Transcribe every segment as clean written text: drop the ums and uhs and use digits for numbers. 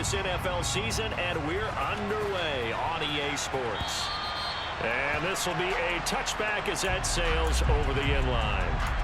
this NFL season, and we're underway on EA Sports. And this will be a touchback as that sails over the end line.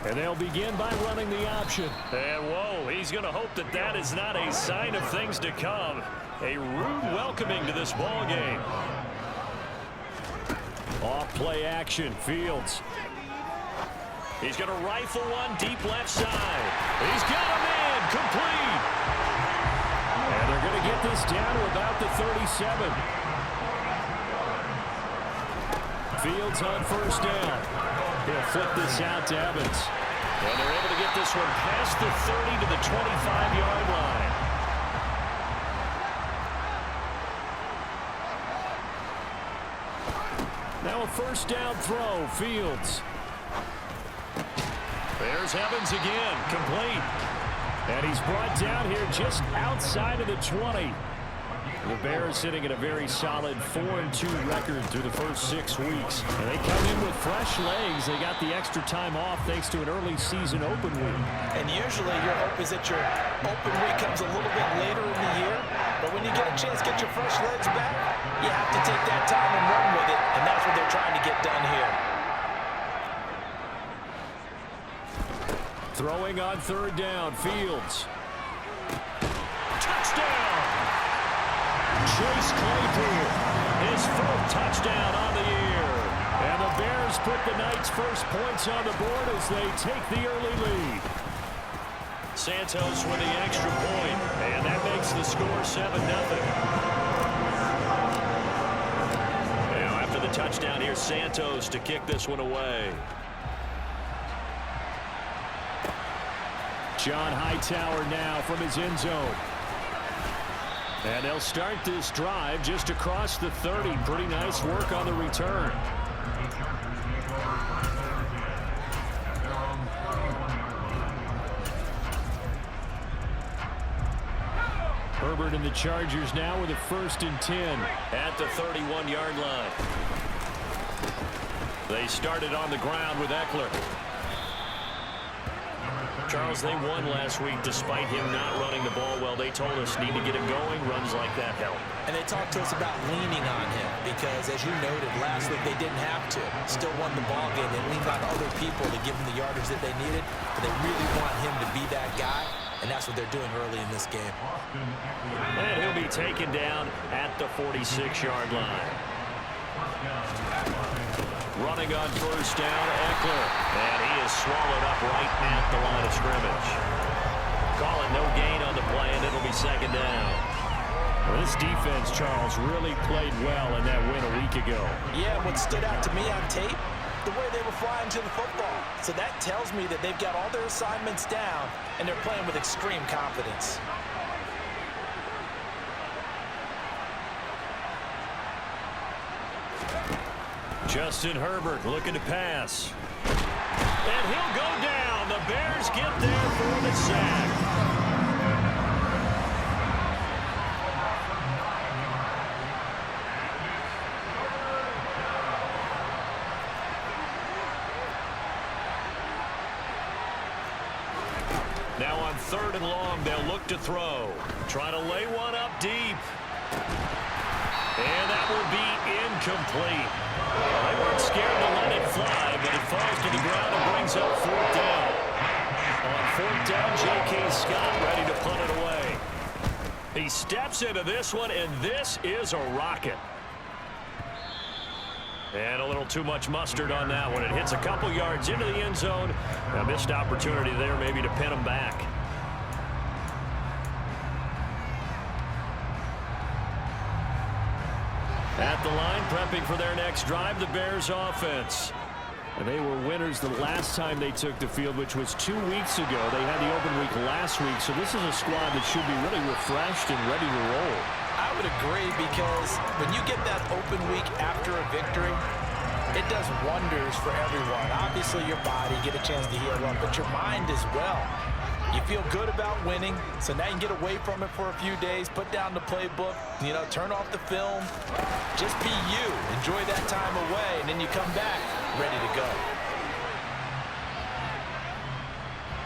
And they'll begin by running the option. And whoa, he's going to hope that that is not a sign of things to come. A rude welcoming to this ball game. Off play action, Fields. He's going to rifle one deep left side. He's got him in, complete. And they're going to get this down to about the 37. Fields on first down. He'll flip this out to Evans. And they're able to get this one past the 30 to the 25-yard line. Now a first down throw, Fields. There's Evans again, complete. And he's brought down here just outside of the 20. The Bears sitting at a very solid 4-2 record through the first 6 weeks. And they come in with fresh legs. They got the extra time off thanks to an early season open week. And usually your hope is that your open week comes a little bit later in the year. But when you get a chance to get your fresh legs back, you have to take that time and run with it. And that's what they're trying to get done here. Throwing on third down, Fields. Touchdown! Chase Claypool, his fourth touchdown on the year. And the Bears put the night's first points on the board as they take the early lead. Santos with the extra point, and that makes the score 7-0. Now after the touchdown, here's Santos to kick this one away. John Hightower now from his end zone. And they'll start this drive just across the 30. Pretty nice work on the return. Herbert and the Chargers now with a 1st and 10 at the 31-yard line. They started on the ground with Eckler. Charles, they won last week despite him not running the ball well. They told us need to get him going. Runs like that help. And they talked to us about leaning on him because, as you noted, last week they didn't have to. Still won the ball game. They leaned on other people to give them the yardage that they needed. But they really want him to be that guy, and that's what they're doing early in this game. And he'll be taken down at the 46-yard line. Running on first down, Eckler. And he is swallowed up right at the line of scrimmage. Call it no gain on the play, and it'll be second down. Well, this defense, Charles, really played well in that win a week ago. Yeah, what stood out to me on tape, the way they were flying to the football. So that tells me that they've got all their assignments down, and they're playing with extreme confidence. Justin Herbert looking to pass. And he'll go down. The Bears get there for the sack. Now on 3rd and long, they'll look to throw. Try to lay one up deep. And that will be incomplete. They weren't scared to let it fly, but it falls to the ground and brings up 4th down. On 4th down, J.K. Scott ready to punt it away. He steps into this one, and this is a rocket. And a little too much mustard on that one. It hits a couple yards into the end zone. A missed opportunity there maybe to pin him back. At the line, prepping for their next drive, the Bears offense. And they were winners the last time they took the field, which was 2 weeks ago. They had the open week last week, so this is a squad that should be really refreshed and ready to roll. I would agree. agree, because when you get that open week after a victory, it does wonders for everyone. Obviously, your body, get a chance to heal up, but your mind as well. You feel good about winning, so now you can get away from it for a few days, put down the playbook, turn off the film. Just be you. Enjoy that time away, and then you come back ready to go.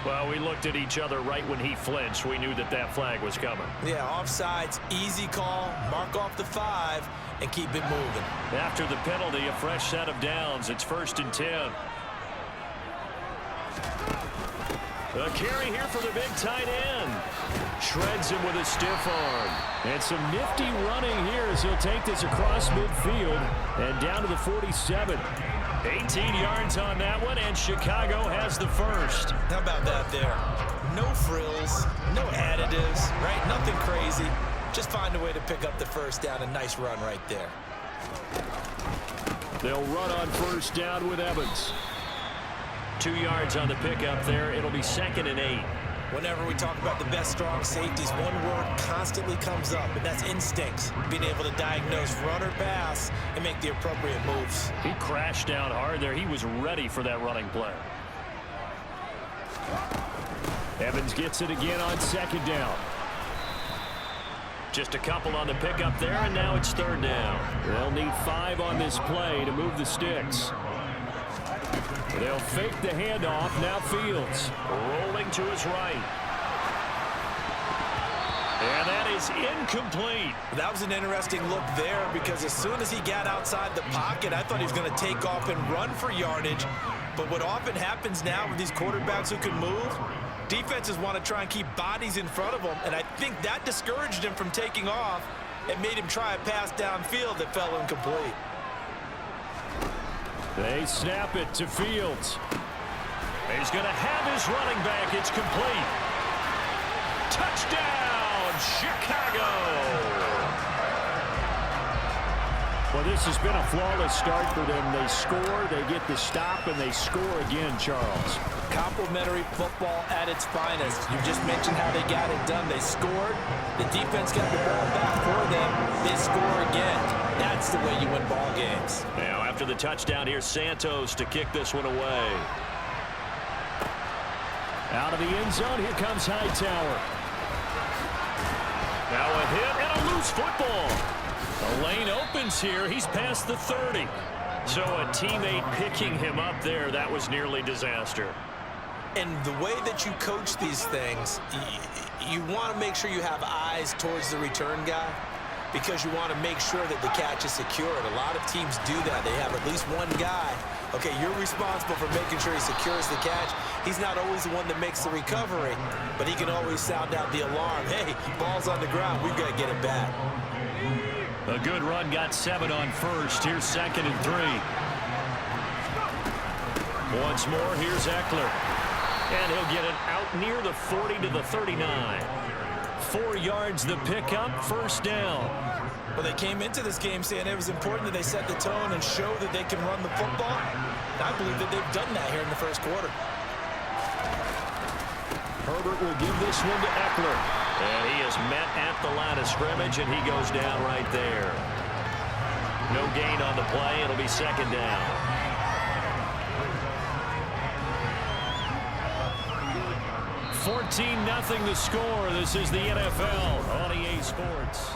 Well, we looked at each other right when he flinched. We knew that that flag was coming. Yeah, offsides, easy call, mark off the 5, and keep it moving. After the penalty, a fresh set of downs. It's 1st and 10. A carry here for the big tight end. Shreds him with a stiff arm. And some nifty running here as he'll take this across midfield and down to the 47. 18 yards on that one, and Chicago has the first. How about that there? No frills, no additives, right? Nothing crazy. Just find a way to pick up the first down. A nice run right there. They'll run on first down with Evans. 2 yards on the pickup there. It'll be 2nd and 8. Whenever we talk about the best strong safeties, one word constantly comes up, and that's instincts. Being able to diagnose run or pass and make the appropriate moves. He crashed down hard there. He was ready for that running play. Evans gets it again on 2nd down. Just a couple on the pickup there, and now it's 3rd down. They'll need 5 on this play to move the sticks. They'll fake the handoff. Now Fields rolling to his right. And that is incomplete. That was an interesting look there, because as soon as he got outside the pocket, I thought he was going to take off and run for yardage. But what often happens now with these quarterbacks who can move, defenses want to try and keep bodies in front of them, and I think that discouraged him from taking off and made him try a pass downfield that fell incomplete. They snap it to Fields. He's going to have his running back. It's complete. Touchdown, Chicago. Well, this has been a flawless start for them. They score, they get the stop, and they score again, Charles. Complimentary football at its finest. You just mentioned how they got it done. They scored. The defense got the ball back for them. They score again. That's the way you win ball games. Now, after the touchdown, here's Santos to kick this one away. Out of the end zone, here comes Hightower. Now a hit and a loose football. The lane opens here. He's past the 30. So a teammate picking him up there, that was nearly disaster. And the way that you coach these things, you want to make sure you have eyes towards the return guy, because you want to make sure that the catch is secured. A lot of teams do that. They have at least one guy. Okay, you're responsible for making sure he secures the catch. He's not always the one that makes the recovery, but he can always sound out the alarm. Hey, ball's on the ground. We've got to get it back. A good run, got 7 on first. Here's 2nd and 3. Once more, here's Eckler. And he'll get it out near the 40 to the 39. 4 yards the pickup, first down. Well, they came into this game saying it was important that they set the tone and show that they can run the football. I believe that they've done that here in the first quarter. Herbert will give this one to Eckler. And he is met at the line of scrimmage, and he goes down right there. No gain on the play. It'll be 2nd down. $14-0 the score. This is the NFL on EA Sports.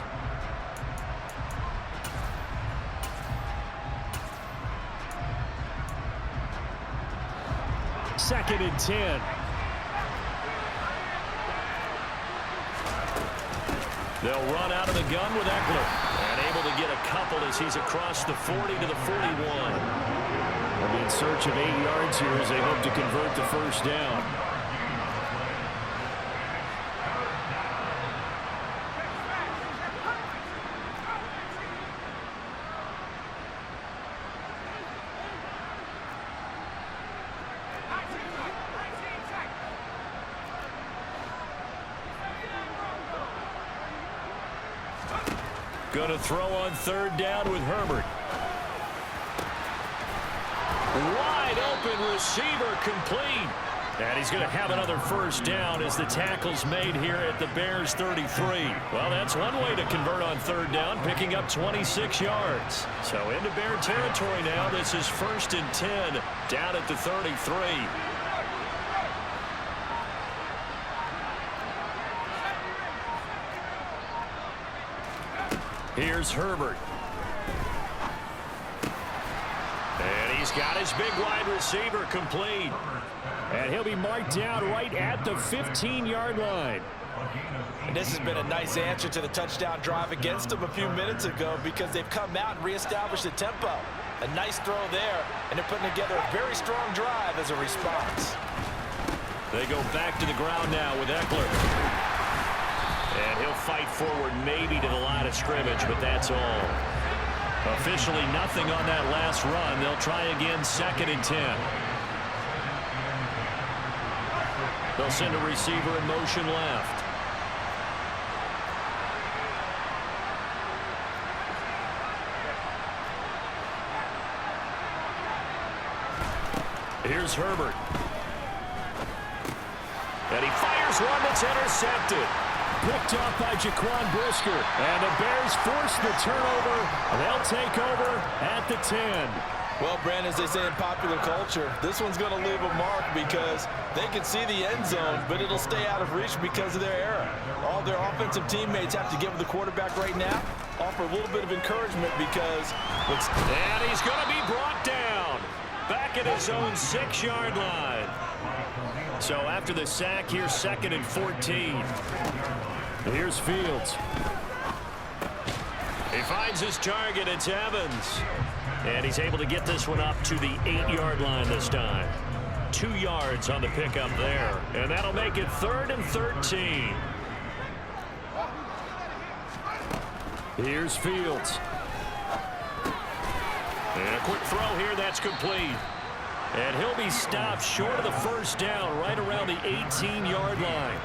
Second and 10. They'll run out of the gun with Eckler. And able to get a couple as he's across the 40 to the 41. They'll be in search of 8 yards here as they hope to convert the first down. Going to throw on 3rd down with Herbert. Wide open receiver, complete. And he's going to have another first down as the tackle's made here at the Bears 33. Well, that's one way to convert on third down, picking up 26 yards. So into Bear territory now. This is 1st and 10 down at the 33. Here's Herbert. And he's got his big wide receiver complete. And he'll be marked down right at the 15-yard line. And this has been a nice answer to the touchdown drive against them a few minutes ago because they've come out and reestablished the tempo. A nice throw there, and they're putting together a very strong drive as a response. They go back to the ground now with Eckler. And he'll fight forward maybe to the line of scrimmage, but that's all. Officially nothing on that last run. They'll try again 2nd and 10. They'll send a receiver in motion left. Here's Herbert. And he fires one that's intercepted. Picked off by Jaquan Brisker. And the Bears force the turnover. They'll take over at the 10. Well, Brandon, as they say in popular culture, this one's going to leave a mark because they can see the end zone, but it'll stay out of reach because of their error. All their offensive teammates have to give the quarterback right now, offer a little bit of encouragement because and he's going to be brought down back at his own 6-yard line. So after the sack, here's 2nd and 14. Here's Fields. He finds his target. It's Evans. And he's able to get this one up to the 8-yard line this time. 2 yards on the pickup there. And that'll make it 3rd and 13. Here's Fields. And a quick throw here that's complete. And he'll be stopped short of the first down right around the 18-yard line.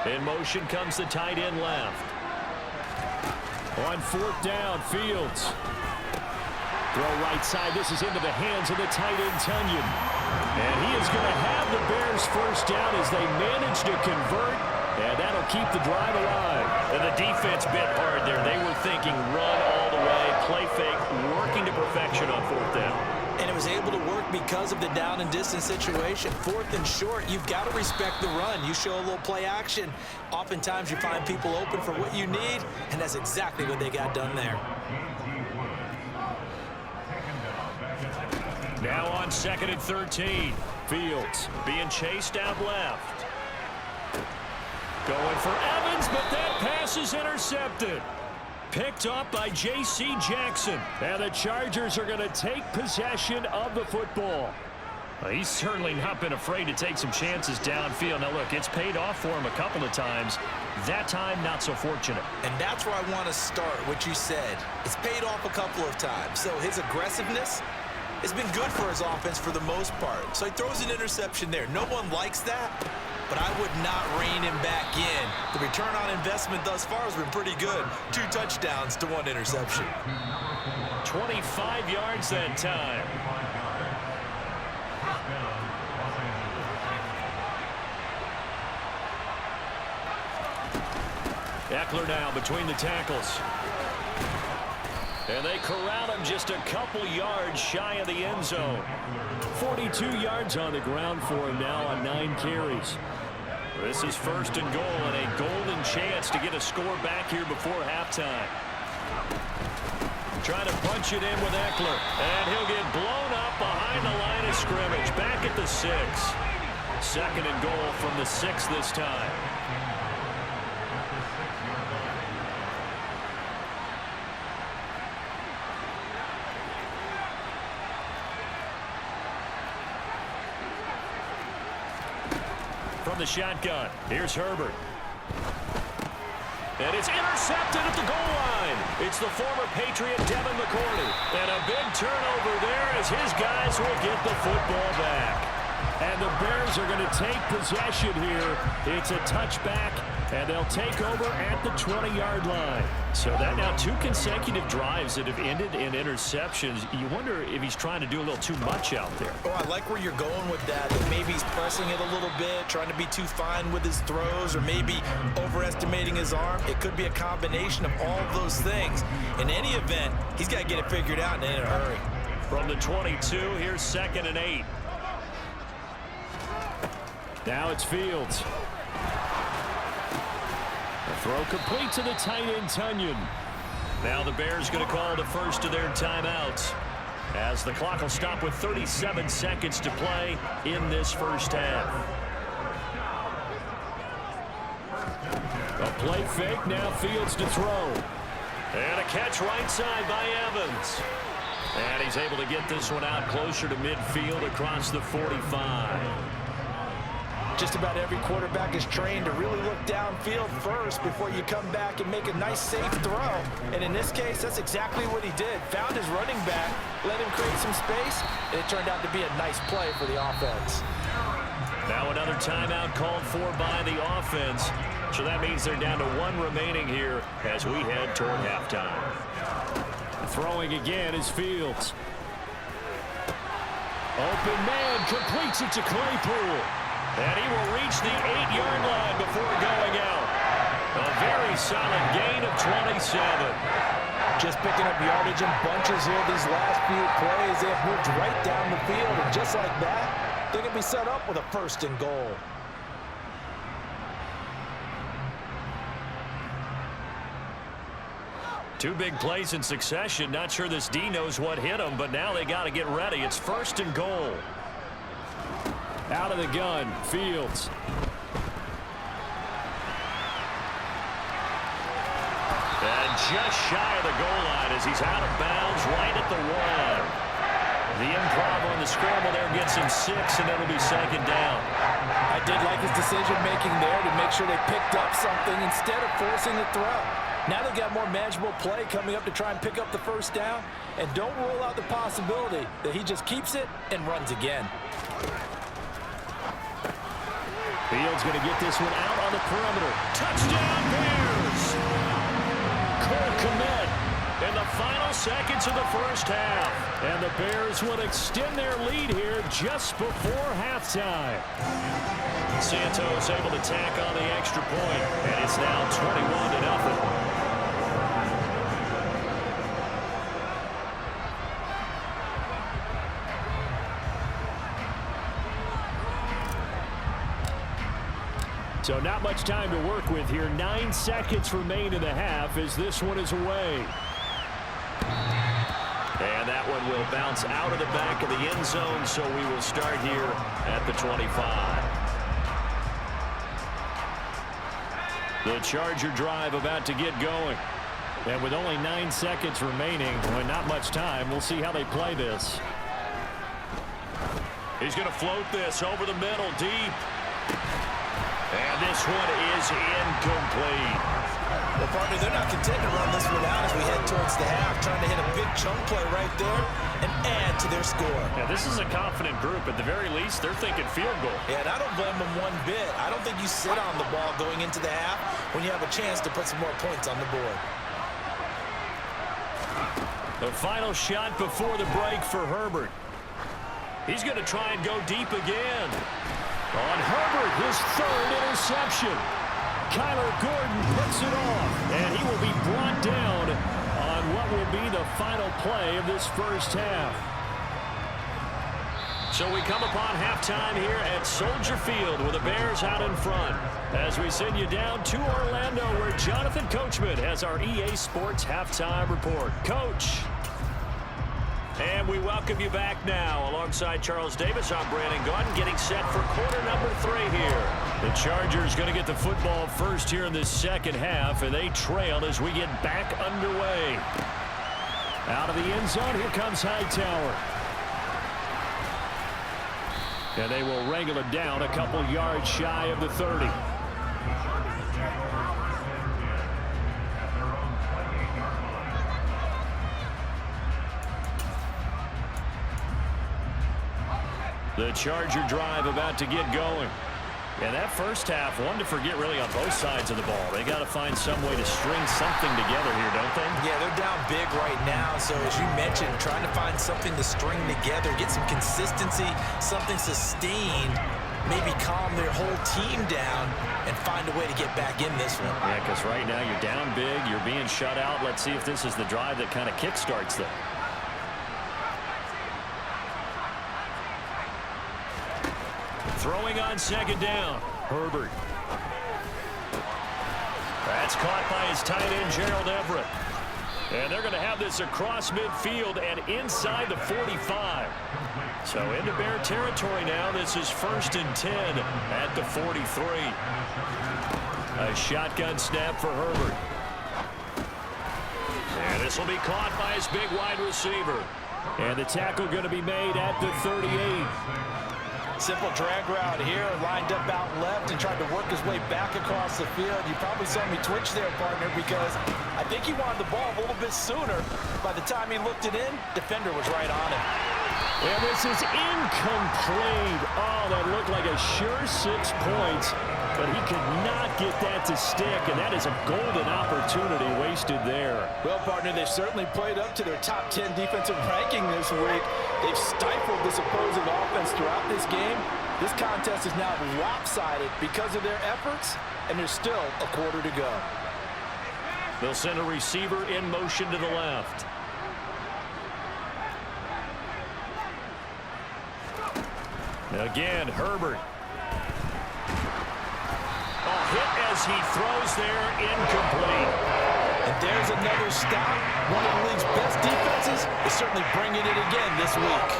In motion comes the tight end left. On 4th down, Fields. Throw right side. This is into the hands of the tight end, Tunyon. And he is going to have the Bears first down as they manage to convert. And that'll keep the drive alive. And the defense bit hard there. They were thinking run all the way, play fake, working to perfection on 4th down. And it was able to work because of the down and distance situation. 4th and short, you've got to respect the run. You show a little play action. Oftentimes you find people open for what you need, and that's exactly what they got done there. Now on 2nd and 13. Fields being chased out left. Going for Evans, but that pass is intercepted. Picked off by J.C. Jackson. And the Chargers are going to take possession of the football. Well, he's certainly not been afraid to take some chances downfield. Now, look, it's paid off for him a couple of times. That time, not so fortunate. And that's where I want to start, what you said. It's paid off a couple of times. So his aggressiveness has been good for his offense for the most part. So he throws an interception there. No one likes that. But I would not rein him back in. The return on investment thus far has been pretty good. 2 touchdowns to 1 interception. 25 yards that time. Eckler now between the tackles. And they corral him just a couple yards shy of the end zone. 42 yards on the ground for him now on 9 carries. This is 1st and goal and a golden chance to get a score back here before halftime. Trying to punch it in with Eckler. And he'll get blown up behind the line of scrimmage. Back at the 6. 2nd and goal from the 6 this time. From the shotgun, here's Herbert. And it's intercepted at the goal line. It's the former Patriot Devin McCourty. And a big turnover there as his guys will get the football back. And the Bears are going to take possession here. It's a touchback And they'll take over at the 20-yard line. So that now 2 consecutive drives that have ended in interceptions. You wonder if he's trying to do a little too much out there. Oh, I like where you're going with that. That maybe he's pressing it a little bit, trying to be too fine with his throws, or maybe overestimating his arm. It could be a combination of all of those things. In any event, he's got to get it figured out and in a hurry. From the 22, here's 2nd and 8. Now it's Fields. The throw complete to the tight end, Tunyon. Now the Bears going to call the first of their timeouts, as the clock will stop with 37 seconds to play in this first half. A play fake, now Fields to throw. And a catch right side by Evans. And he's able to get this one out closer to midfield across the 45. Just about every quarterback is trained to really look downfield first before you come back and make a nice, safe throw. And in this case, that's exactly what he did. Found his running back, let him create some space, and it turned out to be a nice play for the offense. Now another timeout called for by the offense. So that means they're down to 1 remaining here as we head toward halftime. Throwing again is Fields. Open man, completes it to Claypool. And he will reach the 8-yard line before going out. A very solid gain of 27. Just picking up yardage in bunches here these last few plays. They have moved right down the field, and just like that, they're going to be set up with a 1st and goal. Two big plays in succession. Not sure this D knows what hit him, but now they got to get ready. It's 1st and goal. Out of the gun, Fields. And just shy of the goal line as he's out of bounds right at the 1. The improv on the scramble there gets him 6, and it'll be 2nd down. I did like his decision-making there to make sure they picked up something instead of forcing the throw. Now they've got more manageable play coming up to try and pick up the 1st down, and don't rule out the possibility that he just keeps it and runs again. Fields going to get this one out on the perimeter. Touchdown, Bears! Cole Kmet in the final seconds of the first half. And the Bears will extend their lead here just before halftime. Santos able to tack on the extra point, and it's now 21-0. So not much time to work with here. 9 seconds remain in the half as this one is away. And that one will bounce out of the back of the end zone, so we will start here at the 25. The Charger drive about to get going. And with only 9 seconds remaining, well, not much time, we'll see how they play this. He's going to float this over the middle, deep. And this one is incomplete. Well, partner, they're not content to run this one out as we head towards the half, trying to hit a big chunk play right there and add to their score. Yeah, this is a confident group. At the very least, they're thinking field goal. Yeah, and I don't blame them one bit. I don't think you sit on the ball going into the half when you have a chance to put some more points on the board. The final shot before the break for Herbert. He's going to try and go deep again. On Herbert, his 3rd interception. Kyler Gordon picks it off, and he will be brought down on what will be the final play of this first half. So we come upon halftime here at Soldier Field with the Bears out in front. As we send you down to Orlando, where Jonathan Coachman has our EA Sports halftime report. Coach. And we welcome you back now. Alongside Charles Davis, I'm Brandon Gaudin, getting set for quarter number 3 here. The Chargers going to get the football first here in this second half, and they trail as we get back underway. Out of the end zone, here comes Hightower. And they will wrangle it down a couple yards shy of the 30. The Charger drive about to get going. And that first half, one to forget really on both sides of the ball. They got to find some way to string something together here, don't they? Yeah, they're down big right now. So as you mentioned, trying to find something to string together, get some consistency, something sustained, maybe calm their whole team down and find a way to get back in this one. Yeah, because right now you're down big, you're being shut out. Let's see if this is the drive that kind of kickstarts them. Throwing on second down, Herbert. That's caught by his tight end, Gerald Everett. And they're going to have this across midfield and inside the 45. So into Bear territory now. This is 1st and 10 at the 43. A shotgun snap for Herbert. And this will be caught by his big wide receiver. And the tackle going to be made at the 38. Simple drag route here, lined up out left and tried to work his way back across the field. You probably saw me twitch there, partner, because I think he wanted the ball a little bit sooner. By the time he looked it in, defender was right on him. And this is incomplete. Oh, that looked like a sure 6 points, but he could not get that to stick, and that is a golden opportunity wasted there. Well, partner, they've certainly played up to their top 10 defensive ranking this week. They've stifled this opposing offense throughout this game. This contest is now lopsided because of their efforts, and there's still a quarter to go. They'll send a receiver in motion to the left. Again, Herbert. Hit as he throws there, incomplete. And there's another stop. One of the league's best defenses is certainly bringing it again this week.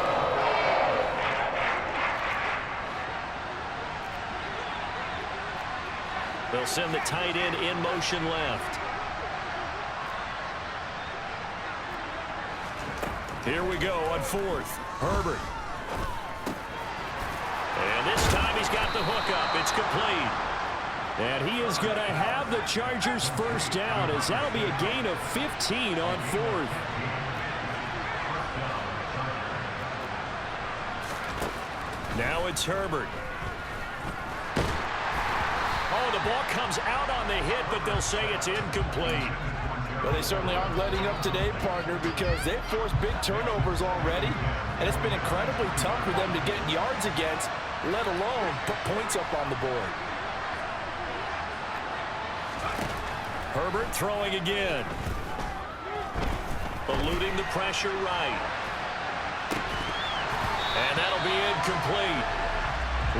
They'll send the tight end in motion left. Here we go on 4th. Herbert. And this time he's got the hook up. It's complete. And he is going to have the Chargers first down, as that'll be a gain of 15 on 4th. Now it's Herbert. Oh, the ball comes out on the hit, but they'll say it's incomplete. Well, they certainly aren't letting up today, partner, because they've forced big turnovers already, and it's been incredibly tough for them to get yards against, let alone put points up on the board. Herbert throwing again. Eluding the pressure right. And that'll be incomplete.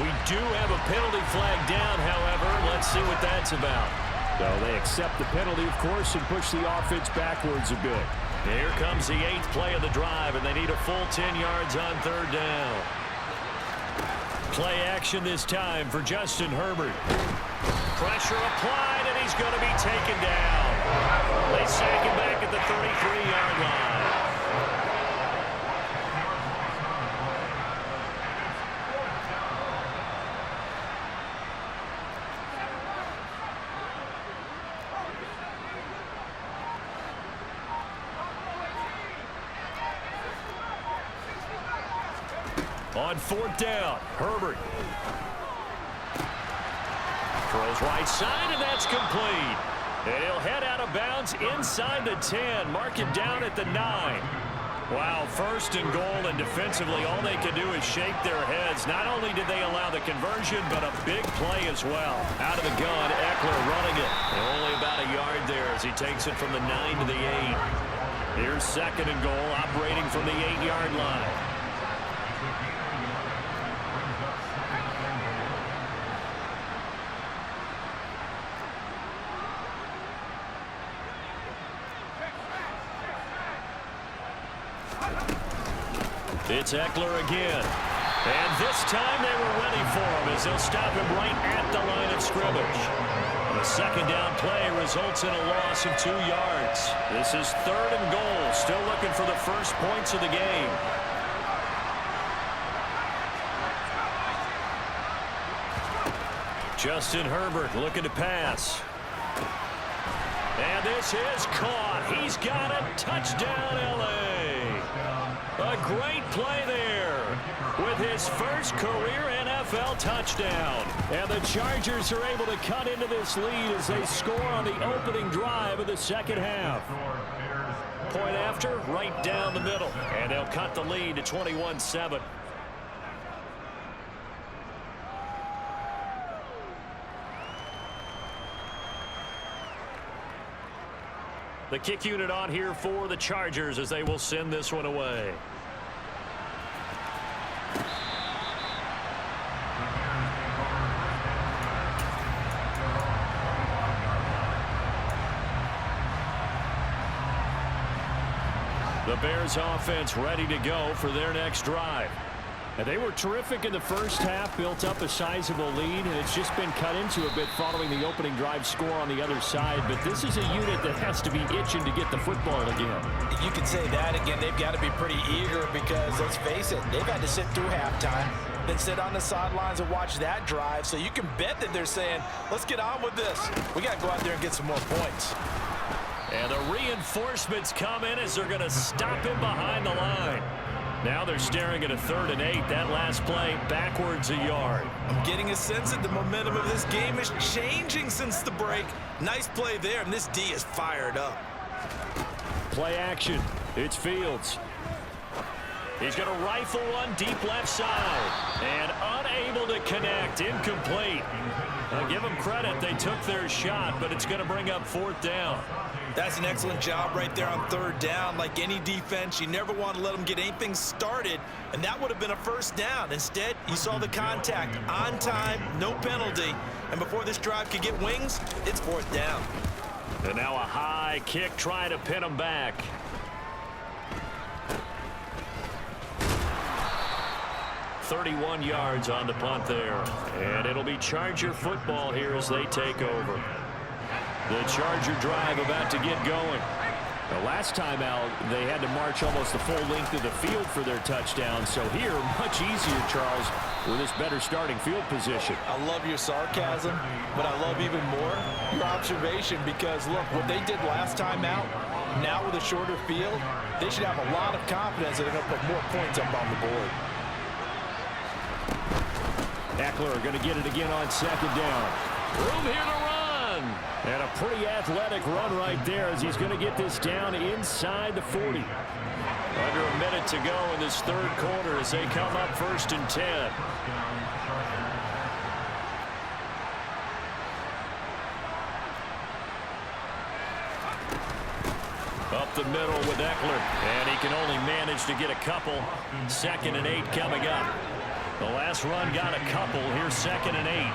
We do have a penalty flag down, however. Let's see what that's about. So they accept the penalty, of course, and push the offense backwards a bit. Here comes the 8th play of the drive, and they need a full 10 yards on 3rd down. Play action this time for Justin Herbert. Pressure applied, and he's going to be taken down. They sack him back at the 33-yard line. On 4th down, Herbert. Throws right side, and that's complete. And he'll head out of bounds inside the 10. Mark him down at the 9. Wow, 1st and goal, and defensively all they can do is shake their heads. Not only did they allow the conversion, but a big play as well. Out of the gun, Eckler running it. And only about a yard there as he takes it from the 9 to the 8. Here's 2nd and goal, operating from the 8-yard line. It's Eckler again. And this time they were ready for him as they'll stop him right at the line of scrimmage. The 2nd down play results in a loss of 2 yards. This is 3rd and goal. Still looking for the first points of the game. Justin Herbert looking to pass. And this is caught. He's got a touchdown, L.A. A great play there with his first career NFL NFL touchdown. And the Chargers are able to cut into this lead as they score on the opening drive of the second half. Point after, right down the middle. And they'll cut the lead to 21-7. The kick unit on here for the Chargers as they will send this one away. The Bears offense ready to go for their next drive. And they were terrific in the first half, built up a sizable lead, and it's just been cut into a bit following the opening drive score on the other side. But this is a unit that has to be itching to get the football again. You can say that again. They've got to be pretty eager because, let's face it, they've had to sit through halftime, then sit on the sidelines and watch that drive. So you can bet that they're saying, let's get on with this. We got to go out there and get some more points. And the reinforcements come in as they're going to stop him behind the line. Now they're staring at a 3rd and 8. That last play backwards a yard. I'm getting a sense that the momentum of this game is changing since the break. Nice play there, and this D is fired up. Play action. It's Fields. He's going to rifle one deep left side. And unable to connect. Incomplete. Now give them credit. They took their shot, but it's going to bring up 4th down. That's an excellent job right there on 3rd down. Like any defense, you never want to let them get anything started, and that would have been a 1st down. Instead, you saw the contact on time, no penalty, and before this drive could get wings, it's 4th down. And now a high kick trying to pin them back. "31 yards on the punt there, and it'll be Charger football here as they take over. The Charger drive about to get going. The last time out, they had to march almost the full length of the field for their touchdown. So here, much easier, Charles, with this better starting field position. I love your sarcasm, but I love even more your observation because, look, what they did last time out, now with a shorter field, they should have a lot of confidence that they're going to put more points up on the board. Eckler going to get it again on 2nd down. Room here to run. And a pretty athletic run right there as he's going to get this down inside the 40. Under a minute to go in this 3rd quarter as they come up 1st and 10. Up the middle with Eckler. And he can only manage to get a couple. 2nd and 8 coming up. The last run got a couple. Here's 2nd and 8.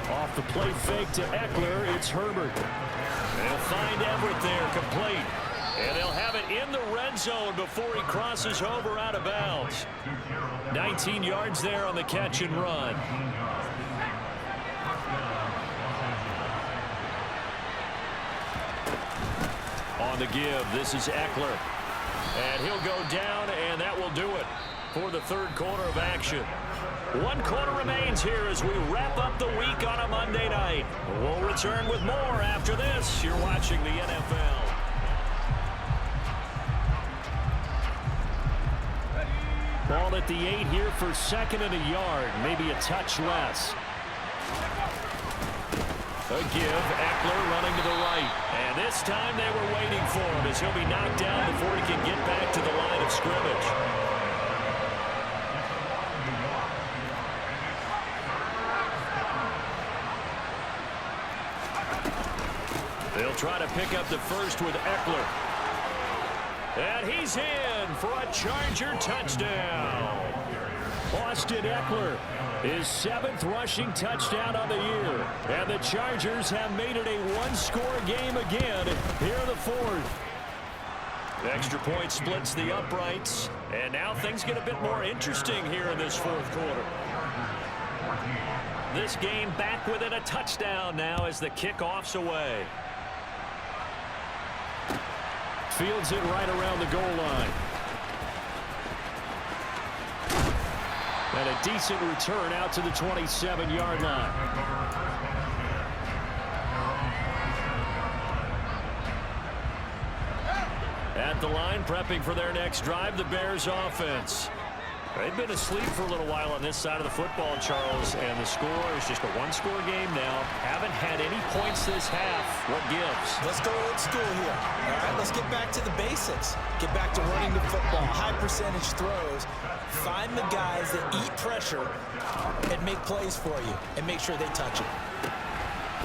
Off the play fake to Eckler, it's Herbert. They'll find Everett there, complete. And they'll have it in the red zone before he crosses over out of bounds. 19 yards there on the catch and run. On the give, this is Eckler. And he'll go down, and that will do it for the 3rd quarter of action. 1 quarter remains here as we wrap up the week on a Monday night. We'll return with more after this. You're watching the NFL. Ball at the 8 here for 2nd and a yard, maybe a touch less. A give, Eckler running to the right. And this time they were waiting for him as he'll be knocked down before he can get back to the line of scrimmage. They'll try to pick up the first with Eckler. And he's in for a Charger touchdown. Austin Eckler, his 7th rushing touchdown on the year. And the Chargers have made it a 1-score game again here in the 4th. Extra point splits the uprights. And now things get a bit more interesting here in this 4th quarter. This game back within a touchdown now as the kickoff's away. Fields it right around the goal line. And a decent return out to the 27-yard line. At the line, prepping for their next drive, the Bears offense. They've been asleep for a little while on this side of the football, Charles, and the score is just a one-score game now. Haven't had any points this half. What gives? Let's go old school here. All right, let's get back to the basics. Get back to running the football, high percentage throws. Find the guys that eat pressure and make plays for you and make sure they touch it.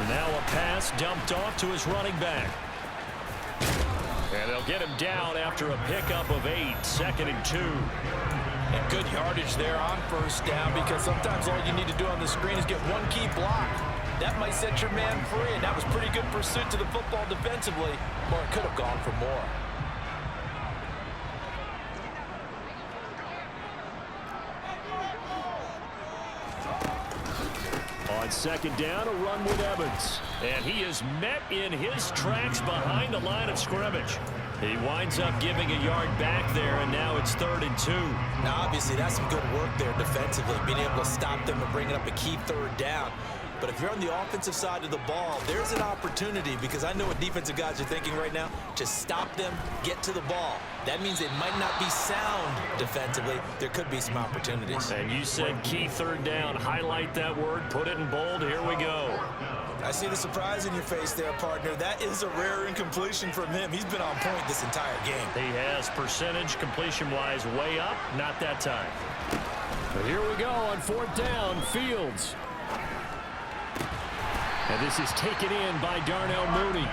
And now a pass dumped off to his running back. And they'll get him down after a pickup of 8, 2nd and 2. And good yardage there on first down, because sometimes all you need to do on the screen is get one key block. That might set your man free, and that was pretty good pursuit to the football defensively, or it could have gone for more. On 2nd down, a run with Evans. And he is met in his tracks behind the line of scrimmage. He winds up giving a yard back there, and now it's 3rd and 2. Now, obviously, that's some good work there defensively, being able to stop them and bringing up a key 3rd down. But if you're on the offensive side of the ball, there's an opportunity, because I know what defensive guys are thinking right now, to stop them, get to the ball. That means they might not be sound defensively. There could be some opportunities. And you said key 3rd down. Highlight that word, put it in bold. Here we go. I see the surprise in your face there, partner. That is a rare incompletion from him. He's been on point this entire game. He has percentage completion-wise way up. Not that time. But here we go on 4th down. Fields. And this is taken in by Darnell Mooney.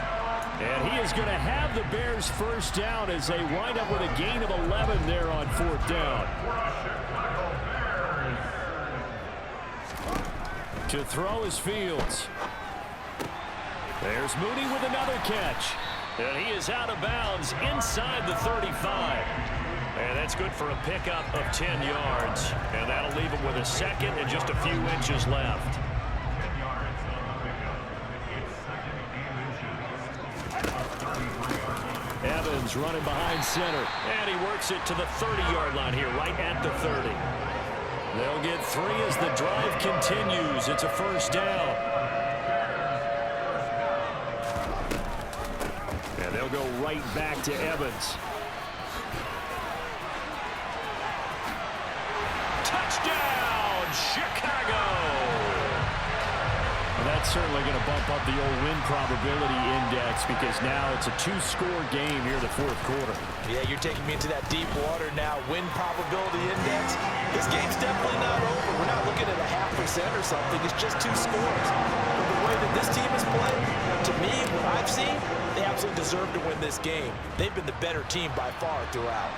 And he is going to have the Bears first down as they wind up with a gain of 11 there on 4th down. To throw is Fields. There's Mooney with another catch. And he is out of bounds inside the 35. And that's good for a pickup of 10 yards. And that'll leave him with a 2nd and just a few inches left. Evans running behind center. And he works it to the 30-yard line here, right at the 30. They'll get 3 as the drive continues. It's a first down. And they'll go right back to Evans. Touchdown, Chicago! Well, that's certainly going to bump up the old win probability index, because now it's a 2-score game here in the 4th quarter. Yeah, you're taking me into that deep water now. Win probability index. This game's definitely not over. We're not looking at a 0.5% or something. It's just 2 scores. But the way that this team has played, to me, what I've seen, they absolutely deserve to win this game. They've been the better team by far throughout.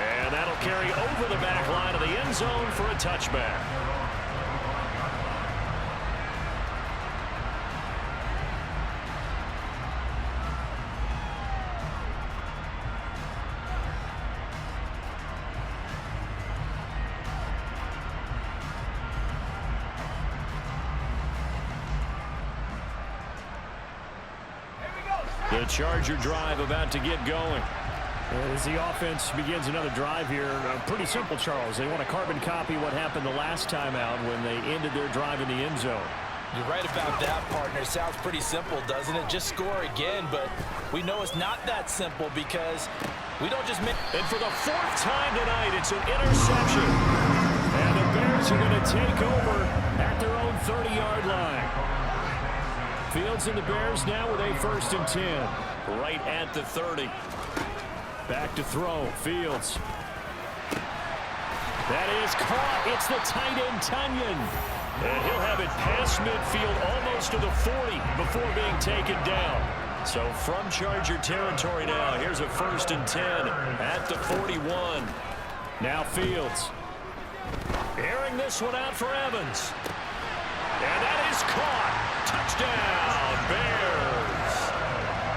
And that'll carry over the back line of the end zone for a touchback. The Charger drive about to get going. As the offense begins another drive here, pretty simple, Charles. They want to carbon copy what happened the last time out when they ended their drive in the end zone. You're right about that, partner. Sounds pretty simple, doesn't it? Just score again, but we know it's not that simple, because we don't just make... And for the 4th time tonight, it's an interception. And the Bears are going to take over at their own 30-yard line. Fields and the Bears now with a 1st and 10. Right at the 30. Back to throw. Fields. That is caught. It's the tight end, Tunyon. And he'll have it past midfield almost to the 40 before being taken down. So from Charger territory now, here's a 1st and 10 at the 41. Now Fields. Airing this one out for Evans. And that is caught. Touchdown, Bears.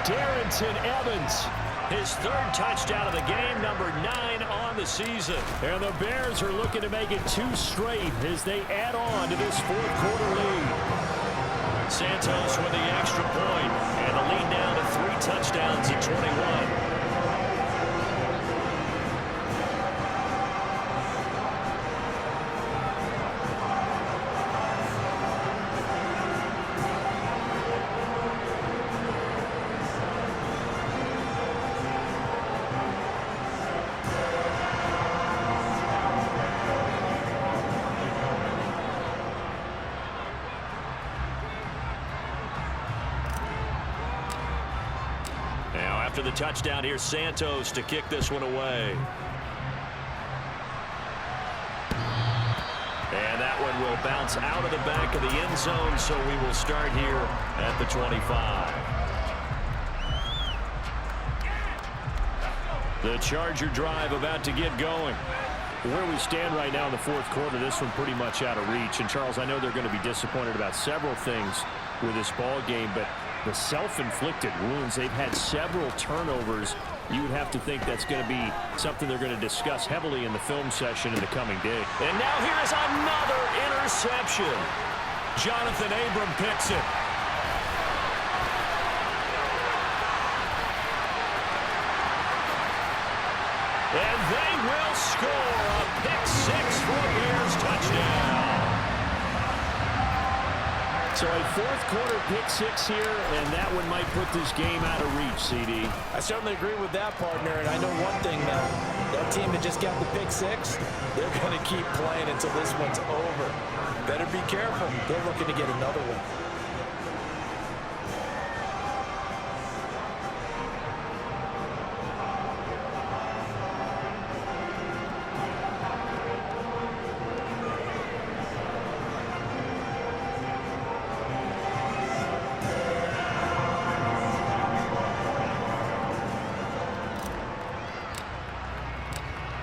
Darrington Evans. His 3rd touchdown of the game, number 9 on the season. And the Bears are looking to make it 2 straight as they add on to this 4th quarter lead. Santos with the extra point, and the lead down to 3 touchdowns at 21. After the touchdown, here's Santos to kick this one away. And that one will bounce out of the back of the end zone, so we will start here at the 25. The Charger drive about to get going. Where we stand right now in the fourth quarter, this one pretty much out of reach. And, Charles, I know they're going to be disappointed about several things with this ball game, but the self-inflicted wounds, they've had several turnovers. You would have to think that's going to be something they're going to discuss heavily in the film session in the coming day. And now here is another interception. Jonathan Abram picks it. And they will score a pick-6 for a Bears touchdown. So a fourth-quarter pick-6 here, and that one might put this game out of reach, CD. I certainly agree with that, partner, and I know one thing, though. That team that just got the pick-6, they're going to keep playing until this one's over. Better be careful. They're looking to get another one.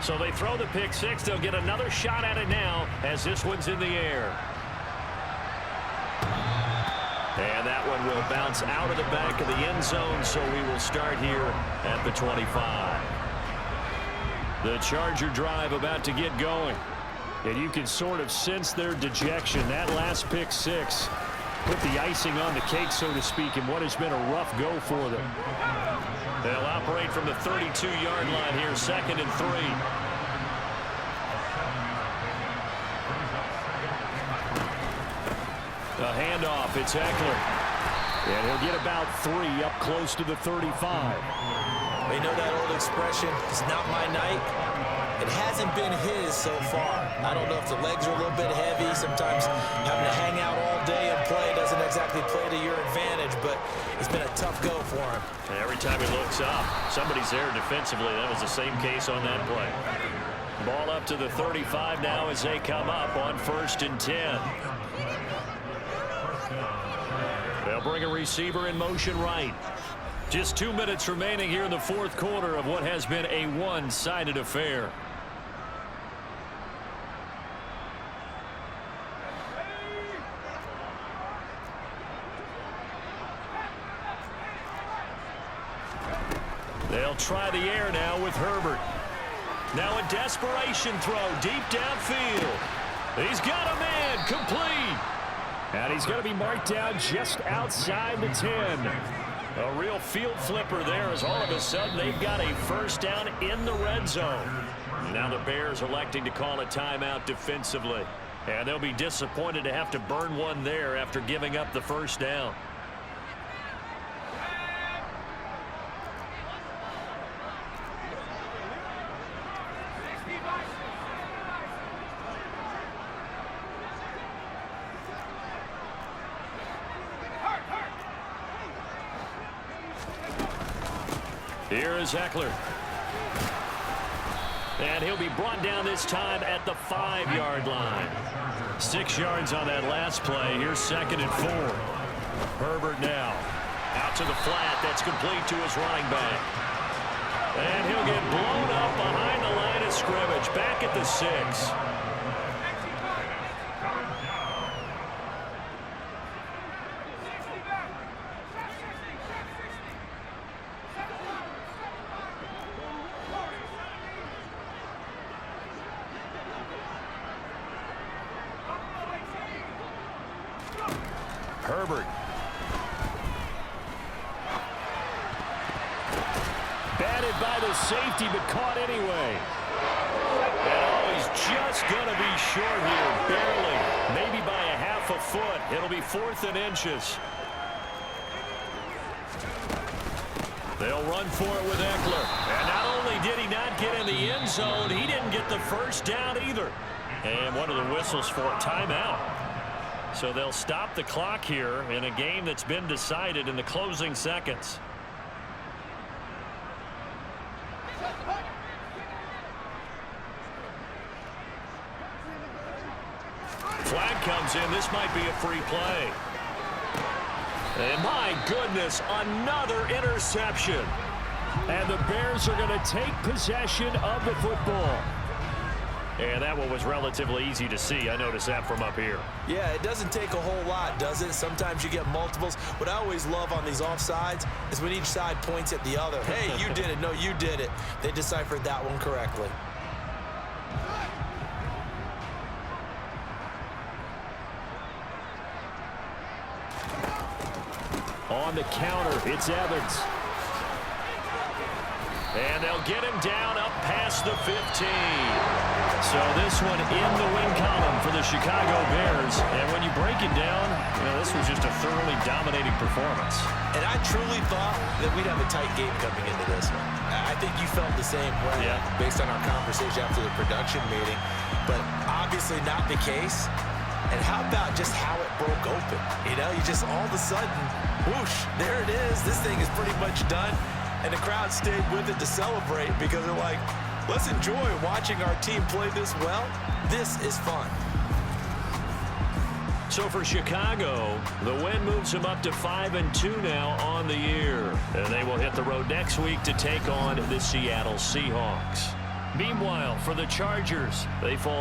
So they throw the pick-6. They'll get another shot at it now as this one's in the air. And that one will bounce out of the back of the end zone, so we will start here at the 25. The Charger drive about to get going. And you can sort of sense their dejection. That last pick-6 put the icing on the cake, so to speak, in what has been a rough go for them. They'll operate from the 32-yard line here, 2nd and 3. A handoff, it's Eckler. And he'll get about 3 up close to the 35. You know that old expression, it's not my night. It hasn't been his so far. I don't know if the legs are a little bit heavy. Sometimes having to hang out all day and play doesn't exactly play to your advantage, but it's been a tough go for him. And every time he looks up, somebody's there defensively. That was the same case on that play. Ball up to the 35 now as they come up on 1st and 10. They'll bring a receiver in motion right. Just 2 minutes remaining here in the fourth quarter of what has been a one-sided affair. They'll try the air now with Herbert. Now a desperation throw deep downfield. He's got a man, complete. And he's going to be marked down just outside the 10. A real field flipper there as all of a sudden they've got a first down in the red zone. Now the Bears electing to call a timeout defensively. And they'll be disappointed to have to burn one there after giving up the first down. Here is Eckler. And he'll be brought down this time at the 5-yard line. 6 yards on that last play. Here's 2nd and 4. Herbert now. Out to the flat. That's complete to his running back. And he'll get blown up behind the line of scrimmage. Back at the 6. Herbert. Batted by the safety, but caught anyway. And oh, he's just going to be short here, barely. Maybe by a half a foot. It'll be 4th and inches. They'll run for it with Eckler. And not only did he not get in the end zone, he didn't get the first down either. And one of the whistles for a timeout. So they'll stop the clock here in a game that's been decided in the closing seconds. Flag comes in. This might be a free play. And my goodness, another interception. And the Bears are going to take possession of the football. And that one was relatively easy to see. I noticed that from up here. Yeah, it doesn't take a whole lot, does it? Sometimes you get multiples. What I always love on these offsides is when each side points at the other. Hey, you did it. No, you did it. They deciphered that one correctly. On the counter, it's Evans. And they'll get him down up past the 15. So this one in the win column for the Chicago Bears. And when you break it down, this was just a thoroughly dominating performance. And I truly thought that we'd have a tight game coming into this one. I think you felt the same way based on our conversation after the production meeting. But obviously not the case. And how about just how it broke open? You just all of a sudden, whoosh, there it is. This thing is pretty much done. And the crowd stayed with it to celebrate because they're like, let's enjoy watching our team play this well. This is fun. So for Chicago, the win moves them up to 5-2 now on the year. And they will hit the road next week to take on the Seattle Seahawks. Meanwhile, for the Chargers, they fall